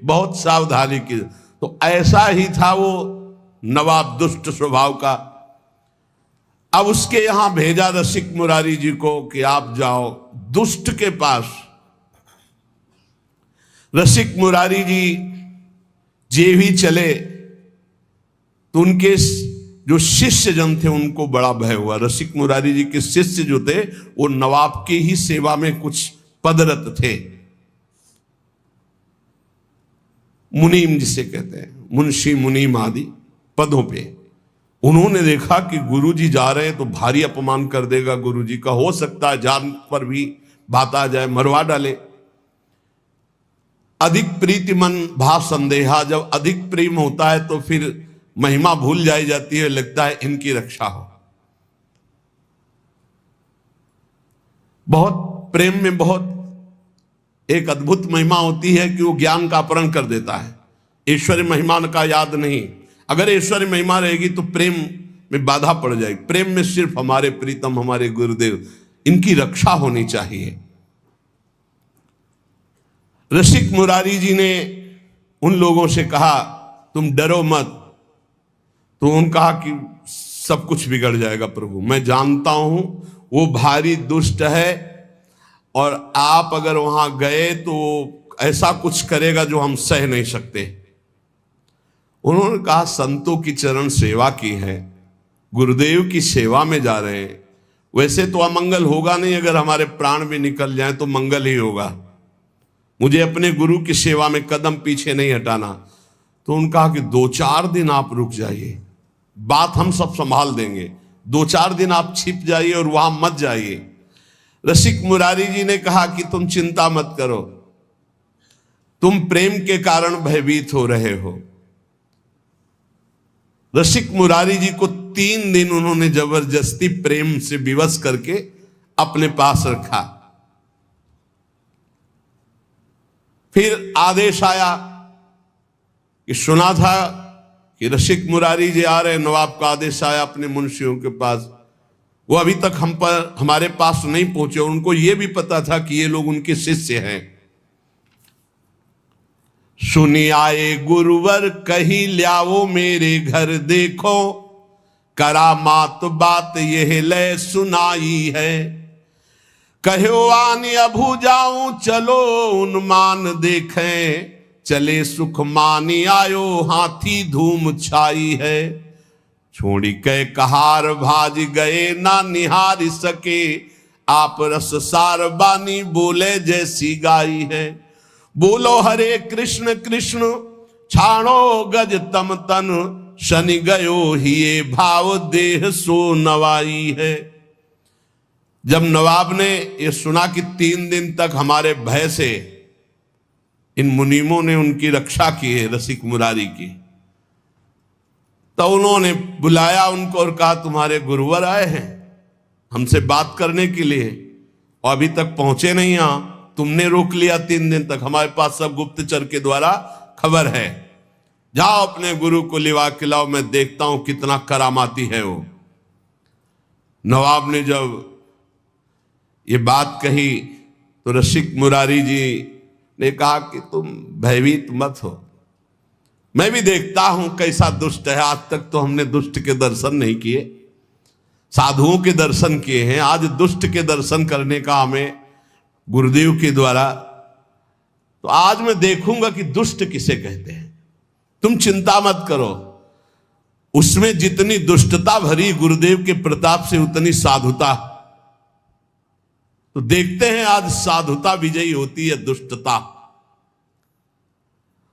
बहुत सावधानी की। तो ऐसा ही था वो नवाब, दुष्ट स्वभाव का। अब उसके यहां भेजा रसिक मुरारी जी को कि आप जाओ दुष्ट के पास। रसिक मुरारी जी जे भी चले तो उनके जो शिष्य जन थे उनको बड़ा भय हुआ। रसिक मुरारी जी के शिष्य जो थे वो नवाब की ही सेवा में कुछ पदरत थे, मुनीम जिसे कहते हैं, मुंशी मुनीम आदि पदों पे। उन्होंने देखा कि गुरुजी जा रहे हैं तो भारी अपमान कर देगा गुरुजी का, हो सकता है जान पर भी बात आ जाए, मरवा डाले। अधिक प्रीति मन भा संदेहा, जब अधिक प्रेम होता है तो फिर महिमा भूल जाई जाती है, लगता है इनकी रक्षा हो। बहुत प्रेम में बहुत एक अद्भुत महिमा होती है कि वो ज्ञान का अपहरण कर देता है। ऐश्वर्य महिमा का याद नहीं, अगर ऐश्वर्य महिमा रहेगी तो प्रेम में बाधा पड़ जाएगी। प्रेम में सिर्फ हमारे प्रीतम, हमारे गुरुदेव, इनकी रक्षा होनी चाहिए। रसिक मुरारी जी ने उन लोगों से कहा तुम डरो मत। तो उन्होंने कहा कि सब कुछ बिगड़ जाएगा प्रभु, मैं जानता हूं वो भारी दुष्ट है और आप अगर वहां गए तो ऐसा कुछ करेगा जो हम सह नहीं सकते। उन्होंने कहा संतों की चरण सेवा की है, गुरुदेव की सेवा में जा रहे हैं, वैसे तो अमंगल होगा नहीं, अगर हमारे प्राण भी निकल जाए तो मंगल ही होगा। मुझे अपने गुरु की सेवा में कदम पीछे नहीं हटाना। तो उन्होंने कहा कि 2-4 दिन आप रुक जाइए, बात हम सब संभाल देंगे। 2-4 दिन आप छिप जाइए और वहां मत जाइए। रसिक मुरारी जी ने कहा कि तुम चिंता मत करो, तुम प्रेम के कारण भयभीत हो रहे हो। रसिक मुरारी जी को 3 दिन उन्होंने जबरदस्ती प्रेम से विवश करके अपने पास रखा। फिर आदेश आया कि सुना था कि रसिक मुरारी जी आ रहे, नवाब का आदेश आया अपने मुंशियों के पास। वो अभी तक हमारे पास नहीं पहुंचे, उनको ये भी पता था कि ये लोग उनके शिष्य हैं। सुनी आए गुरुवर कही ल्याओ मेरे घर देखो, करामात बात यह ले सुनाई है। कहो आनी अभू जाऊं चलो उन्मान देखें, चले सुख मानी आयो हाथी धूम छाई है। छोड़ी के कहार भाज गए ना निहार सके, आप रस सार बानी बोले जैसी गाई है। बोलो हरे कृष्ण कृष्ण छाणो गज तम तन, शनि गयो हिये भाव देह सो नवाई है। जब नवाब ने ये सुना कि 3 दिन तक हमारे भय से इन मुनीमों ने उनकी रक्षा की है, रसिक मुरारी की, तो उन्होंने बुलाया उनको और कहा तुम्हारे गुरुवर आए हैं हमसे बात करने के लिए और अभी तक पहुंचे नहीं, यहां तुमने रोक लिया 3 दिन तक, हमारे पास सब गुप्तचर के द्वारा खबर है। जाओ अपने गुरु को लिवा खिलाओ, मैं देखता हूं कितना करामाती है वो। नवाब ने जब ये बात कही तो रसिक मुरारी जी ने कहा कि तुम भयभीत मत हो, मैं भी देखता हूं कैसा दुष्ट है। आज तक तो हमने दुष्ट के दर्शन नहीं किए, साधुओं के दर्शन किए हैं, आज दुष्ट के दर्शन करने का हमें गुरुदेव के द्वारा, तो आज मैं देखूंगा कि दुष्ट किसे कहते हैं। तुम चिंता मत करो, उसमें जितनी दुष्टता भरी गुरुदेव के प्रताप से उतनी साधुता। तो देखते हैं आज साधुता विजयी होती है दुष्टता।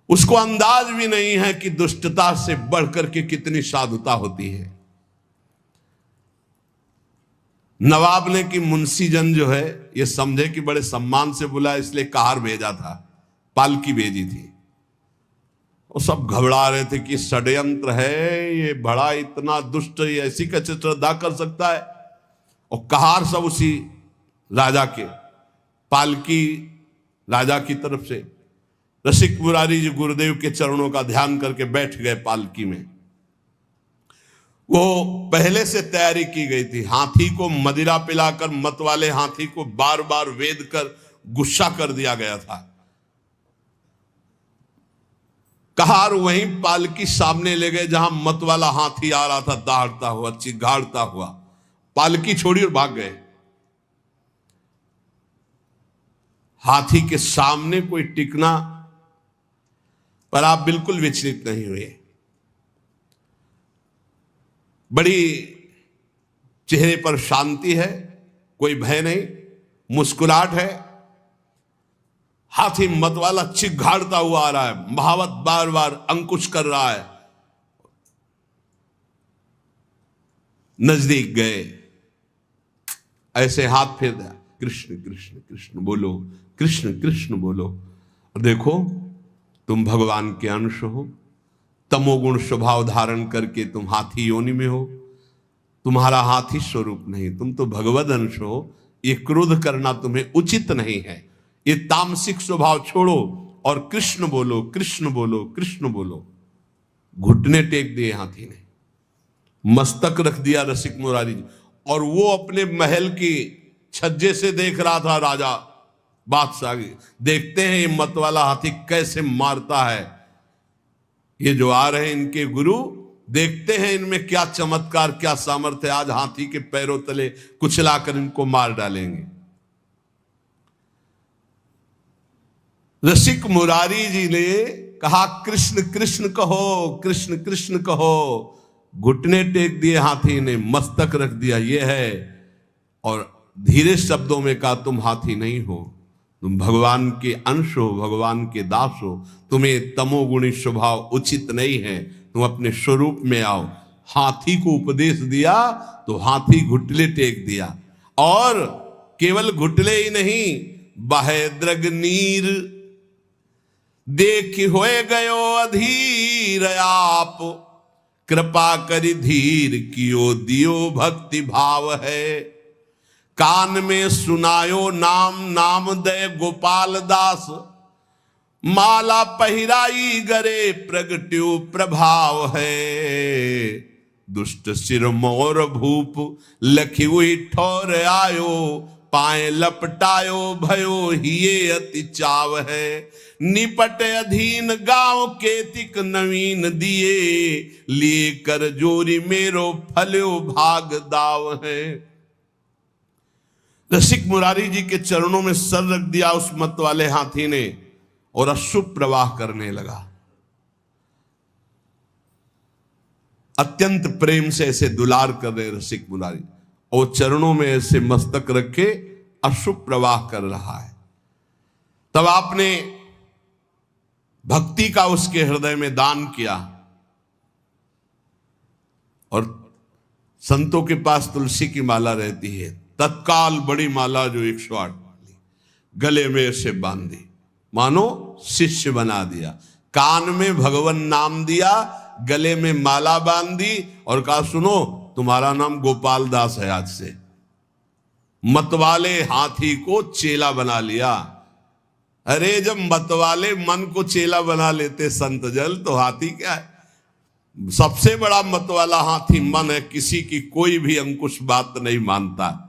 उसको अंदाज भी नहीं है कि दुष्टता से बढ़कर के कितनी साधुता होती है। नवाब ने कि मुंशीजन जो है ये समझे कि बड़े सम्मान से बुलाया, इसलिए कहार भेजा था, पालकी भेजी थी। वो सब घबरा रहे थे कि षड्यंत्र है, ये बड़ा इतना दुष्ट, ये ऐसी कैसे श्रद्धा कर सकता है। और कहार सब उसी राजा के, पालकी राजा की तरफ से। रसिक मुरारी जी गुरुदेव के चरणों का ध्यान करके बैठ गए पालकी में। वो पहले से तैयारी की गई थी, हाथी को मदिरा पिलाकर मत वाले हाथी को बार बार वेद कर गुस्सा कर दिया गया था। कहा और वहीं पालकी सामने ले गए जहां मत वाला हाथी आ रहा था, दहाड़ता हुआ, चिघाड़ता हुआ। पालकी छोड़ी और भाग गए। हाथी के सामने कोई टिकना, पर आप बिल्कुल विचलित नहीं हुए। बड़ी चेहरे पर शांति है, कोई भय नहीं, मुस्कुराहट है। हाथी मत वाला चिघाड़ता हुआ आ रहा है, महावत बार बार अंकुश कर रहा है। नजदीक गए, ऐसे हाथ फेर दिया, कृष्ण कृष्ण कृष्ण बोलो, कृष्ण कृष्ण बोलो। और देखो तुम भगवान के अंश हो, तमोगुण स्वभाव धारण करके तुम हाथी योनि में हो। तुम्हारा हाथी स्वरूप नहीं, तुम तो भगवद अंश हो। ये क्रोध करना तुम्हें उचित नहीं है। ये तामसिक स्वभाव छोड़ो और कृष्ण बोलो, कृष्ण बोलो, कृष्ण बोलो। घुटने टेक दिए हाथी ने, मस्तक रख दिया रसिक मुरारी जी। और वो अपने महल की छज्जे से देख रहा था राजा बादशाह। देखते हैं ये मत वाला हाथी कैसे मारता है। ये जो आ रहे हैं इनके गुरु, देखते हैं इनमें क्या चमत्कार, क्या सामर्थ्य। आज हाथी के पैरों तले कुचलाकर इनको मार डालेंगे। रसिक मुरारी जी ने कहा कृष्ण कृष्ण कहो, कृष्ण कृष्ण कहो। घुटने टेक दिए हाथी ने, मस्तक रख दिया, ये है। और धीरे शब्दों में कहा तुम हाथी नहीं हो, तुम भगवान के अंश हो, भगवान के दास हो। तुम्हें तमोगुणी स्वभाव उचित नहीं है, तुम अपने स्वरूप में आओ। हाथी को उपदेश दिया तो हाथी घुटले टेक दिया। और केवल घुटले ही नहीं, बहे द्रग नीर देख होए गयो अधीर आप, कृपा करी धीर कियो दियो भक्ति भाव है। कान में सुनायो नाम, नाम दे गोपाल दास, माला पहिराई गरे प्रगट्यो प्रभाव है। दुष्ट सिर मोर भूप लखी हुई ठोर आयो, पाए लपटायो भयो हिये अति चाव है। निपट अधीन गांव केतिक नवीन दिए, लिए कर जोरी मेरो फल्यो भाग दाव है। रसिक मुरारी जी के चरणों में सर रख दिया उस मत वाले हाथी ने और अश्रु प्रवाह करने लगा। अत्यंत प्रेम से ऐसे दुलार कर रहे रसिक मुरारी, और चरणों में ऐसे मस्तक रखे अश्रु प्रवाह कर रहा है। तब आपने भक्ति का उसके हृदय में दान किया। और संतों के पास तुलसी की माला रहती है, तत्काल बड़ी माला जो 108 गले में ऐसे बांध दी, मानो शिष्य बना दिया। कान में भगवान नाम दिया, गले में माला बांध दी और कहा सुनो तुम्हारा नाम गोपाल दास है आज से। मतवाले हाथी को चेला बना लिया। अरे जब मतवाले मन को चेला बना लेते संत जल, तो हाथी क्या है? सबसे बड़ा मतवाला हाथी मन है, किसी की कोई भी अंकुश बात नहीं मानता।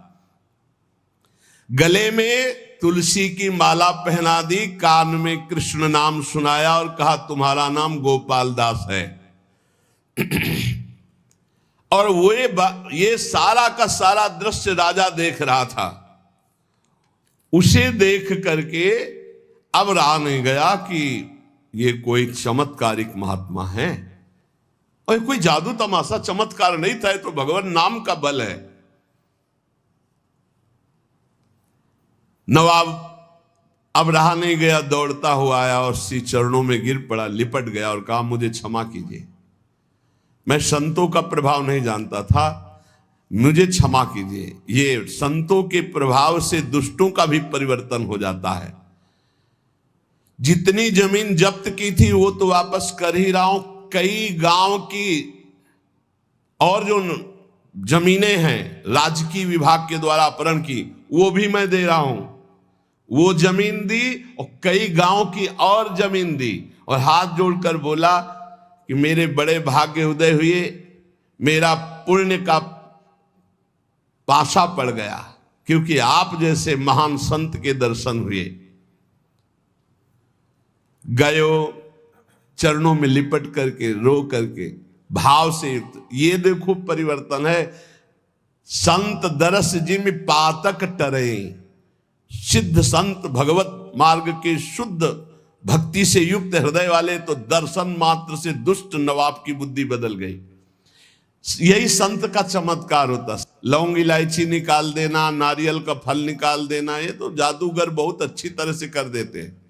गले में तुलसी की माला पहना दी, कान में कृष्ण नाम सुनाया और कहा तुम्हारा नाम गोपाल दास है। और वो ये सारा का सारा दृश्य राजा देख रहा था। उसे देख करके अब रहा नहीं गया कि ये कोई चमत्कारिक महात्मा है, और कोई जादू तमाशा चमत्कार नहीं था, तो भगवान नाम का बल है। नवाब अब रहा नहीं गया, दौड़ता हुआ आया और श्री चरणों में गिर पड़ा, लिपट गया और कहा मुझे क्षमा कीजिए, मैं संतों का प्रभाव नहीं जानता था, मुझे क्षमा कीजिए। ये संतों के प्रभाव से दुष्टों का भी परिवर्तन हो जाता है। जितनी जमीन जब्त की थी वो तो वापस कर ही रहा हूं, कई गांव की और जो जमीनें हैं राजकीय विभाग के द्वारा अपहरण की, वो भी मैं दे रहा हूं। वो जमीन दी और कई गांव की और जमीन दी, और हाथ जोड़कर बोला कि मेरे बड़े भाग्य उदय हुए, मेरा पुण्य का पाशा पड़ गया, क्योंकि आप जैसे महान संत के दर्शन हुए। गयो चरणों में लिपट करके रो करके भाव से युक्त। ये देखो परिवर्तन है। संत दरस जिम पातक टरे, सिद्ध संत भगवत मार्ग के शुद्ध भक्ति से युक्त हृदय वाले तो दर्शन मात्र से दुष्ट नवाब की बुद्धि बदल गई। यही संत का चमत्कार होता। लौंग इलायची निकाल देना, नारियल का फल निकाल देना, ये तो जादूगर बहुत अच्छी तरह से कर देते हैं।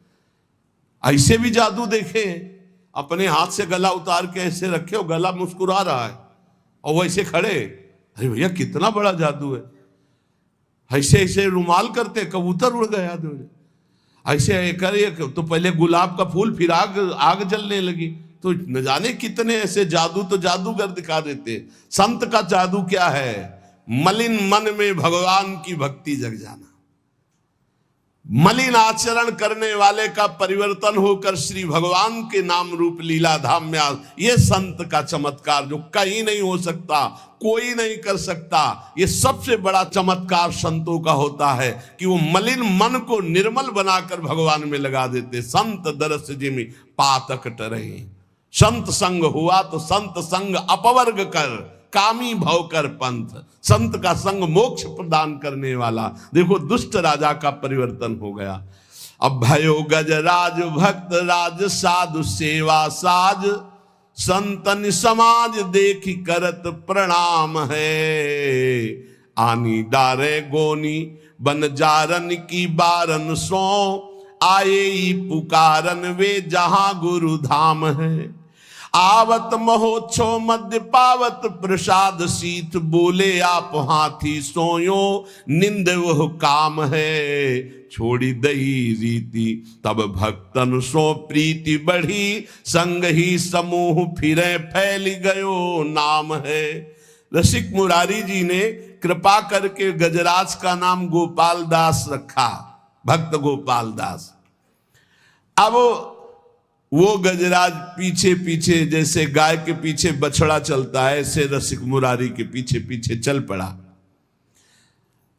ऐसे भी जादू देखे, अपने हाथ से गला उतार के ऐसे रखे हो, गला मुस्कुरा रहा है और वैसे खड़े। अरे भैया कितना बड़ा जादू है। ऐसे ऐसे रुमाल करते, कबूतर उड़ गया। ऐसे करे तो पहले गुलाब का फूल, फिर आग जलने लगी। तो न जाने कितने ऐसे जादू तो जादूगर दिखा देते। संत का जादू क्या है? मलिन मन में भगवान की भक्ति जग जाना। मलिन आचरण करने वाले का परिवर्तन होकर श्री भगवान के नाम रूप लीला धाम में ये संत का चमत्कार जो कहीं नहीं हो सकता, कोई नहीं कर सकता। ये सबसे बड़ा चमत्कार संतों का होता है कि वो मलिन मन को निर्मल बनाकर भगवान में लगा देते। संत दरस जिमि पातक टरहि, संत संग हुआ तो संत संग अपवर्ग कर, कामी भव कर पंथ। संत का संग मोक्ष प्रदान करने वाला। देखो दुष्ट राजा का परिवर्तन हो गया। अब भयो गजराज भक्त राज, साधु सेवा साज, संतन समाज देखी करत प्रणाम है। आनी डारे गोनी बन जारन की बारन सो, आए ही पुकारन वे जहां गुरु धाम है। आवत महोत्सव मध्य पावत प्रसाद सीत, बोले आप हाथी सोयो निंद वह काम है। छोड़ी दही रीति तब भक्तन सो प्रीति बढ़ी, संग ही समूह फिरे फैल गयो नाम है। रसिक मुरारी जी ने कृपा करके गजराज का नाम गोपाल दास रखा, भक्त गोपाल दास। अब वो गजराज पीछे पीछे जैसे गाय के पीछे बछड़ा चलता है, ऐसे रसिक मुरारी के पीछे पीछे चल पड़ा।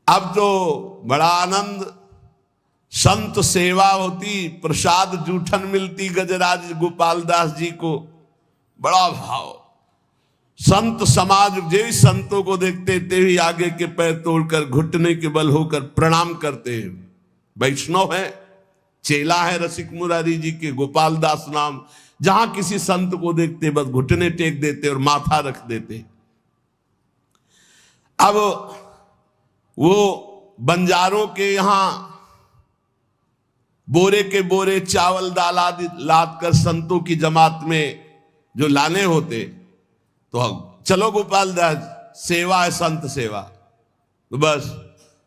अब तो बड़ा आनंद, संत सेवा होती, प्रसाद जूठन मिलती गजराज गोपाल दास जी को, बड़ा भाव। संत समाज जो संतों को देखते थे ही आगे के पैर तोड़कर घुटने के बल होकर प्रणाम करते हैं। वैष्णव है, चेला है रसिक मुरारी जी के, गोपाल दास नाम। जहां किसी संत को देखते बस घुटने टेक देते और माथा रख देते। अब वो बंजारों के यहां बोरे के बोरे चावल दाल आदि लाद कर संतों की जमात में जो लाने होते, तो चलो गोपाल दास सेवा है, संत सेवा। तो बस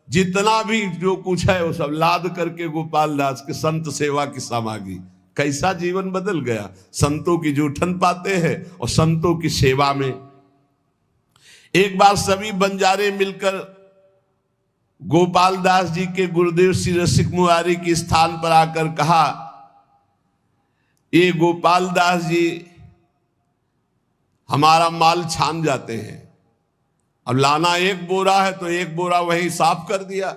जितना भी जो कुछ है वो सब लाद करके गोपाल दास के संत सेवा की सामग्री। कैसा जीवन बदल गया। संतों की जूठन पाते हैं और संतों की सेवा में। एक बार सभी बंजारे मिलकर गोपाल दास जी के गुरुदेव श्री रसिक मुरारी के स्थान पर आकर कहा, ये गोपाल दास जी हमारा माल छान जाते हैं। अब लाना एक बोरा है तो एक बोरा वहीं साफ कर दिया,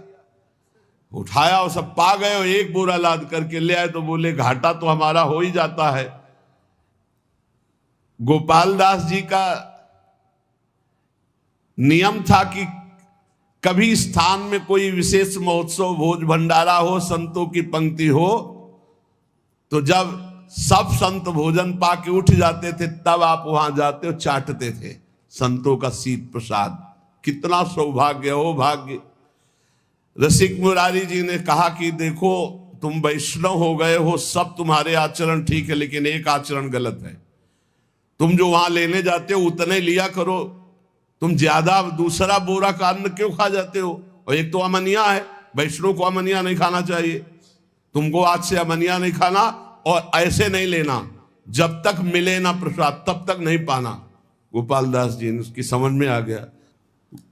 उठाया और सब पा गए और एक बोरा लाद करके ले आए। तो बोले घाटा तो हमारा हो ही जाता है। गोपाल दास जी का नियम था कि कभी स्थान में कोई विशेष महोत्सव, भोज भंडारा हो, संतों की पंक्ति हो, तो जब सब संत भोजन पा के उठ जाते थे तब आप वहां जाते और चाटते थे संतों का शीत प्रसाद। कितना सौभाग्य हो भाग्य। रसिक मुरारी जी ने कहा कि देखो तुम वैष्णव हो गए हो, सब तुम्हारे आचरण ठीक है, लेकिन एक आचरण गलत है। तुम जो वहां लेने जाते हो उतने लिया करो, तुम ज्यादा दूसरा बोरा का अन्न क्यों खा जाते हो? और एक तो अमनिया है, वैष्णव को अमनिया नहीं खाना चाहिए। तुमको आज से अमनिया नहीं खाना और ऐसे नहीं लेना, जब तक मिले ना प्रसाद तब तक नहीं पाना। गोपाल दास जी ने उसकी समझ में आ गया।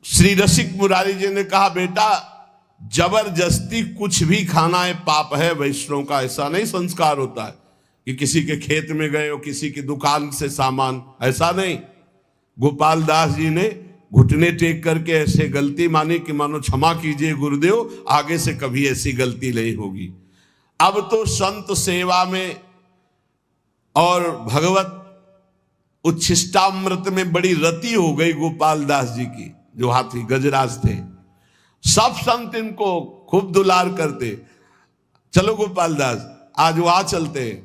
श्री रसिक मुरारी जी ने कहा, बेटा जबरदस्ती कुछ भी खाना है पाप है वैष्णव का। ऐसा नहीं संस्कार होता है कि किसी के खेत में गए हो, किसी की दुकान से सामान, ऐसा नहीं। गोपाल दास जी ने घुटने टेक करके ऐसे गलती मानी कि मानो क्षमा कीजिए गुरुदेव, आगे से कभी ऐसी गलती नहीं होगी। अब तो संत सेवा में और भगवत उच्छिष्टामृत में बड़ी रति हो गई गोपाल दास जी की, जो हाथी गजराज थे। सब संत इनको खूब दुलार करते। चलो गोपाल दास आज वहां चलते।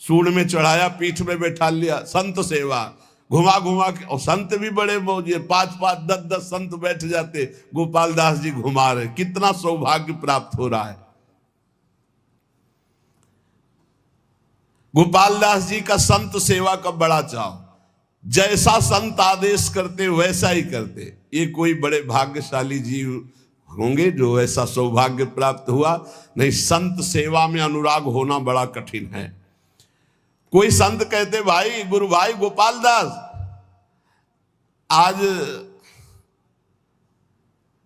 सूंड में चढ़ाया, पीठ में बैठा लिया, संत सेवा घुमा घुमा के। और संत भी बड़े मौजे, 5-5, 10-10 संत बैठ जाते, गोपाल दास जी घुमा रहे। कितना सौभाग्य प्राप्त हो रहा है। गोपाल दास जी का संत सेवा का बड़ा चाव, जैसा संत आदेश करते वैसा ही करते। ये कोई बड़े भाग्यशाली जीव होंगे जो ऐसा सौभाग्य प्राप्त हुआ। नहीं, संत सेवा में अनुराग होना बड़ा कठिन है। कोई संत कहते भाई गुरु भाई गोपाल दास आज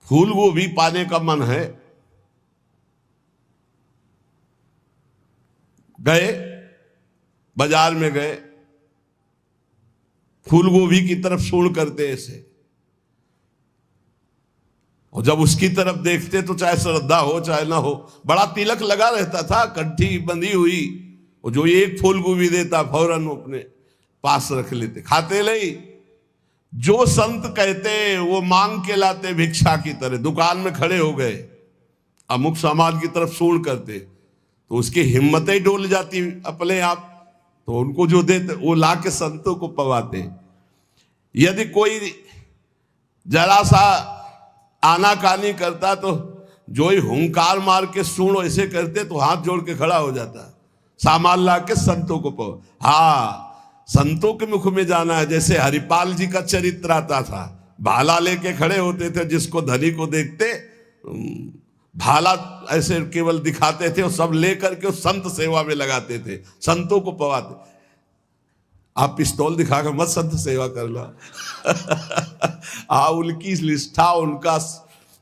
फूल गोभी पाने का मन है। गए बाजार में गए, फूल गोभी की तरफ सूंड करते ऐसे, और जब उसकी तरफ देखते तो चाहे श्रद्धा हो चाहे ना हो, बड़ा तिलक लगा रहता था, कंठी बंधी हुई, और जो एक फूल गोभी देता फौरन अपने पास रख लेते, खाते नहीं। जो संत कहते वो मांग के लाते भिक्षा की तरह। दुकान में खड़े हो गए, अमुक सामान की तरफ सूंड करते, तो उसकी हिम्मतें डोल जाती अपने आप, तो उनको जो देते वो ला के संतों को पवाते। यदि कोई जरा सा आनाकानी करता तो जो ही हुंकार मार के सूंड ऐसे करते तो हाथ जोड़ के खड़ा हो जाता, सामान ला के संतों को पवा। हाँ, संतों के मुख में जाना है। जैसे हरिपाल जी का चरित्र आता था, भाला लेके खड़े होते थे, जिसको धनी को देखते भाला ऐसे केवल दिखाते थे, और सब लेकर के उस संत सेवा में लगाते थे, संतों को पवाते। आप पिस्तौल दिखाकर मत संत सेवा कर लो। उनकी निष्ठा, उनका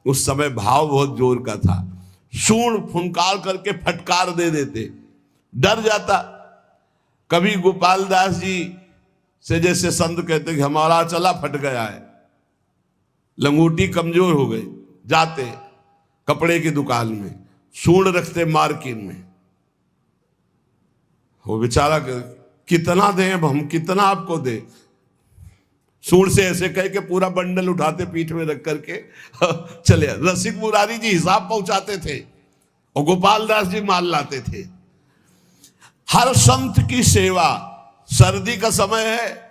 उस समय भाव बहुत जोर का था। सूंड फुनकार करके फटकार दे देते, डर जाता। कभी गोपाल दास जी से जैसे संत कहते कि हमारा चला फट गया है, लंगोटी कमजोर हो गई, जाते कपड़े की दुकान में सूंड रखते मार्किन में। वो बेचारा कितना दें अब हम, कितना आपको दे। सूंड से ऐसे कह के पूरा बंडल उठाते, पीठ में रख करके चले। रसिक मुरारी जी हिसाब पहुंचाते थे और गोपाल दास जी माल लाते थे। हर संत की सेवा। सर्दी का समय है,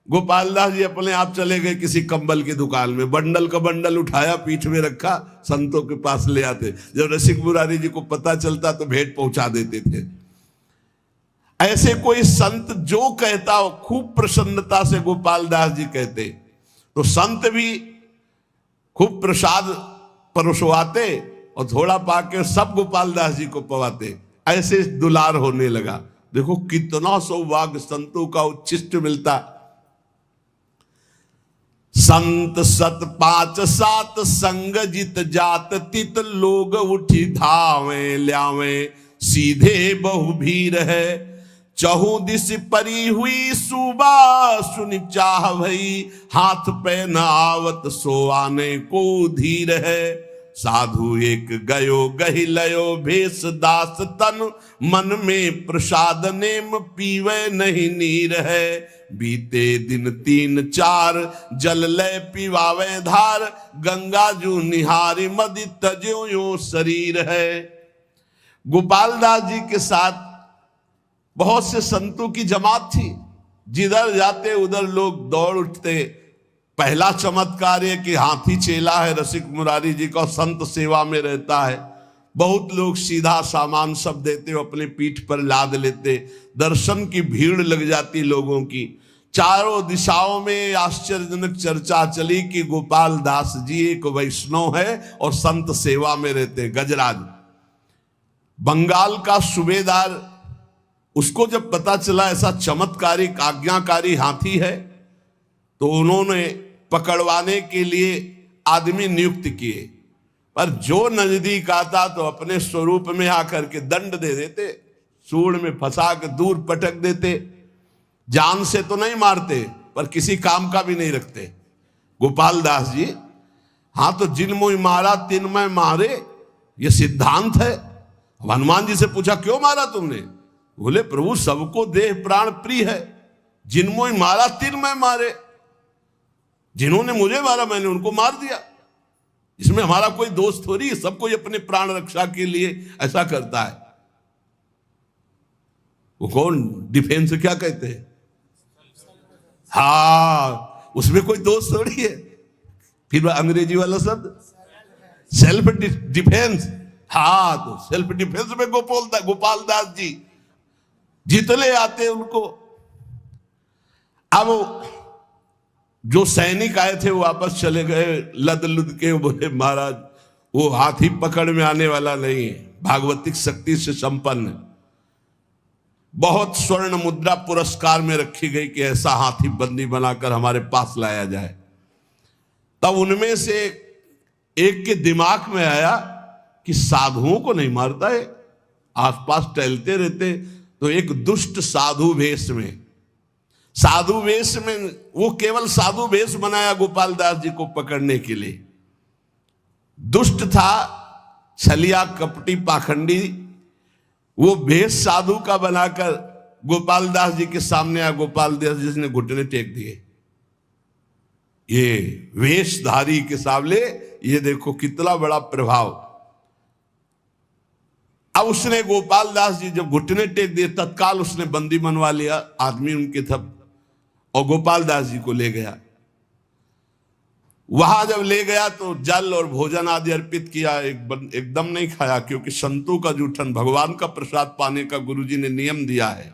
गोपाल दास जी अपने आप चले गए किसी कंबल की दुकान में, बंडल का बंडल उठाया, पीठ में रखा, संतों के पास ले आते। जब रसिक मुरारी जी को पता चलता तो भेंट पहुंचा देते थे। ऐसे कोई संत जो कहता हो, खूब प्रसन्नता से गोपाल दास जी कहते, तो संत भी खूब प्रसाद परोसवाते और थोड़ा पाके सब गोपाल दास जी को पवाते। ऐसे दुलार होने लगा। देखो कितना सौभाग्य संतों का उच्छिष्ट मिलता। संत सत 5-7 संग जित जात, तित लोग उठी धावे ल्यावे, सीधे बहु भीर है, चहु दिस परी हुई सुबह सुन चाह भई, हाथ पे न आवत सो आने को धीर है। साधु एक गयो गहि लयो भेष दास तन, मन में प्रसाद नेम पीवे नहीं नीर है, बीते दिन 3-4 जल लय पीवावे धार, गंगा जू निहारी मदि तज्यो यो शरीर है। गोपाल दास जी के साथ बहुत से संतों की जमात थी, जिधर जाते उधर लोग दौड़ उठते। पहला चमत्कार है कि हाथी चेला है रसिक मुरारी जी का, संत सेवा में रहता है। बहुत लोग सीधा सामान सब देते, अपने पीठ पर लाद लेते। दर्शन की भीड़ लग जाती लोगों की। चारों दिशाओं में आश्चर्यजनक चर्चा चली कि गोपाल दास जी एक वैष्णव है और संत सेवा में रहते। गजराज बंगाल का सूबेदार, उसको जब पता चला ऐसा चमत्कारिक आज्ञाकारी हाथी है, तो उन्होंने पकड़वाने के लिए आदमी नियुक्त किए। पर जो नजदीक आता तो अपने स्वरूप में आकर के दंड दे देते, सूंड में फंसा के दूर पटक देते। जान से तो नहीं मारते, पर किसी काम का भी नहीं रखते। गोपाल दास जी, हाँ तो जिन मुँह मारा तिन मैं मारे, ये सिद्धांत है। हनुमान जी से पूछा क्यों मारा तुमने? बोले प्रभु सबको देह प्राण प्रिय है, जिनमों मारा तीर मैं मारे, जिन्होंने मुझे मारा मैंने उनको मार दिया, इसमें हमारा कोई दोष थोड़ी है, सब कोई अपने प्राण रक्षा के लिए ऐसा करता है। वो कौन डिफेंस क्या कहते हैं, हाँ उसमें कोई दोष थोड़ी है। फिर अंग्रेजी वाला शब्द सेल्फ डिफेंस, हाँ तो सेल्फ डिफेंस में गोपाल दास जी जितने आते उनको। अब जो सैनिक आए थे वो वापस चले गए लद लुद के, बोले महाराज वो हाथी पकड़ में आने वाला नहीं है, भागवतिक शक्ति से संपन्न, बहुत स्वर्ण मुद्रा पुरस्कार में रखी गई कि ऐसा हाथी बंदी बनाकर हमारे पास लाया जाए। तब उनमें से एक के दिमाग में आया कि साधुओं को नहीं मारता है, आसपास टहलते रहते, तो एक दुष्ट साधु वेश में, साधु वेश में वो केवल साधु वेश बनाया गोपाल दास जी को पकड़ने के लिए। दुष्ट था, छलिया कपटी पाखंडी, वो वेश साधु का बनाकर गोपाल दास जी के सामने आया। गोपाल दास जी ने घुटने टेक दिए, ये वेशधारी के सामने ये देखो कितना बड़ा प्रभाव। अब उसने गोपाल दास जी जब घुटने टेक दिए तत्काल उसने बंदी बनवा लिया, आदमी उनके थप, और गोपाल दास जी को ले गया। वहां जब ले गया तो जल और भोजन आदि अर्पित किया, एकदम नहीं खाया, क्योंकि संतों का जूठन, भगवान का प्रसाद पाने का गुरुजी ने नियम दिया है।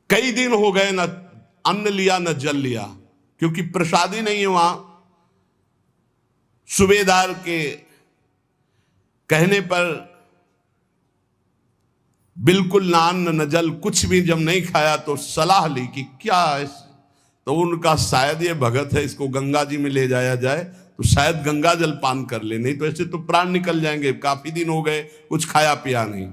कई दिन हो गए न अन्न लिया न जल लिया, क्योंकि प्रसादी नहीं है वहां। सूबेदार के कहने पर बिल्कुल ना अन्न न जल, कुछ भी जब नहीं खाया तो सलाह ली कि क्या है, तो उनका शायद ये भगत है, इसको गंगा जी में ले जाया जाए तो शायद गंगा जल पान कर ले, नहीं तो ऐसे तो प्राण निकल जाएंगे, काफी दिन हो गए कुछ खाया पिया नहीं।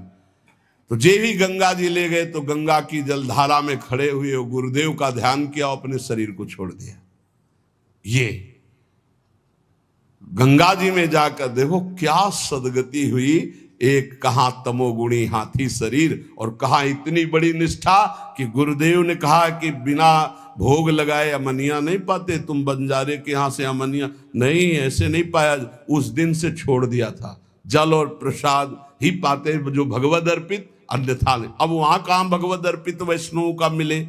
तो जे भी गंगा जी ले गए तो गंगा की जलधारा में खड़े हुए गुरुदेव का ध्यान किया, अपने शरीर को छोड़ दिया। ये गंगा जी में जाकर देखो क्या सदगति हुई, एक कहां तमोगुणी हाथी शरीर और कहां इतनी बड़ी निष्ठा कि गुरुदेव ने कहा कि बिना भोग लगाए अमनिया नहीं पाते, तुम बंजारे के यहां से अमनिया नहीं, ऐसे नहीं पाया। उस दिन से छोड़ दिया था, जल और प्रसाद ही पाते जो भगवद अर्पित, अन्यथा नहीं। अब वहां कहां भगवद अर्पित वैष्णव का मिले,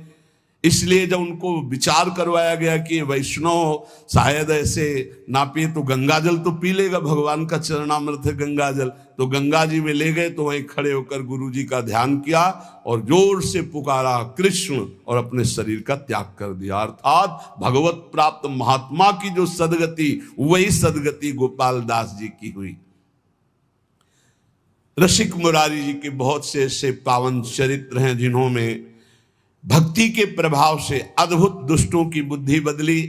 इसलिए जब उनको विचार करवाया गया कि वैष्णव शायद ऐसे ना पिए तो गंगा जल तो पी लेगा, भगवान का चरणामृत है गंगा जल, तो गंगा जी में ले गए तो वहीं खड़े होकर गुरु जी का ध्यान किया और जोर से पुकारा कृष्ण, और अपने शरीर का त्याग कर दिया। अर्थात भगवत प्राप्त महात्मा की जो सदगति, वही सदगति गोपाल दास जी की हुई। रसिक मुरारी जी के बहुत से ऐसे पावन चरित्र हैं जिन्होंने भक्ति के प्रभाव से अद्भुत दुष्टों की बुद्धि बदली,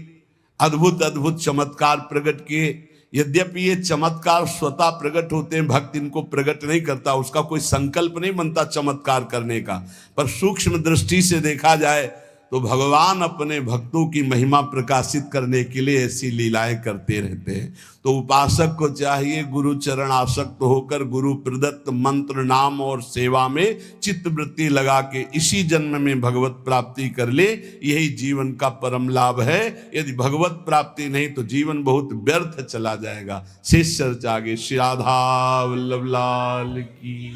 अद्भुत अद्भुत चमत्कार प्रकट किए। यद्यपि ये चमत्कार स्वतः प्रकट होते हैं, भक्त इनको प्रकट नहीं करता, उसका कोई संकल्प नहीं बनता चमत्कार करने का, पर सूक्ष्म दृष्टि से देखा जाए तो भगवान अपने भक्तों की महिमा प्रकाशित करने के लिए ऐसी लीलाएं करते रहते हैं। तो उपासक को चाहिए गुरु चरण आसक्त होकर गुरु प्रदत्त मंत्र नाम और सेवा में चित्त वृत्ति लगा के इसी जन्म में भगवत प्राप्ति कर ले, यही जीवन का परम लाभ है। यदि भगवत प्राप्ति नहीं तो जीवन बहुत व्यर्थ चला जाएगा। शेष चर्चा आगे। श्री राधा वल्लभ लाल की।